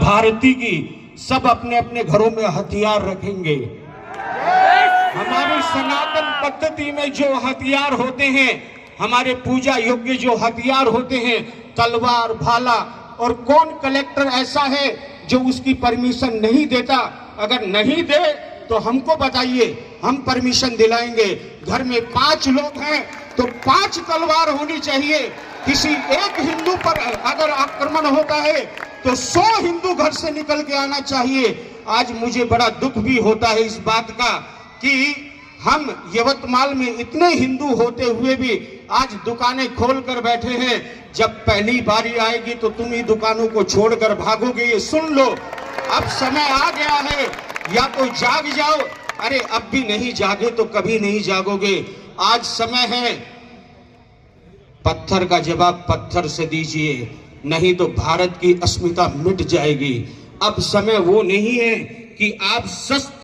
भारती की, सब अपने अपने घरों में हथियार रखेंगे। हमारी सनातन पद्धति में जो हथियार होते हैं, हमारे पूजा योग्य जो हथियार होते हैं, तलवार, भाला, और कौन कलेक्टर ऐसा है जो उसकी परमिशन नहीं देता? अगर नहीं दे तो हमको बताइए, हम परमिशन दिलाएंगे। घर में 5 लोग हैं तो 5 तलवार होनी चाहिए। किसी एक हिंदू पर अगर आक्रमण होता है तो 100 हिंदू घर से निकल के आना चाहिए। आज मुझे बड़ा दुख भी होता है इस बात का कि हम यवतमाल में इतने हिंदू होते हुए भी आज दुकानें खोल कर बैठे हैं। जब पहली बारी आएगी तो तुम ही दुकानों को छोड़कर भागोगे, ये सुन लो। अब समय आ गया है, या तो जाग जाओ। अरे अब भी नहीं जागे तो कभी नहीं जागोगे। आज समय है, पत्थर का जवाब पत्थर से दीजिए, नहीं तो भारत की अस्मिता मिट जाएगी। अब समय वो नहीं है कि आप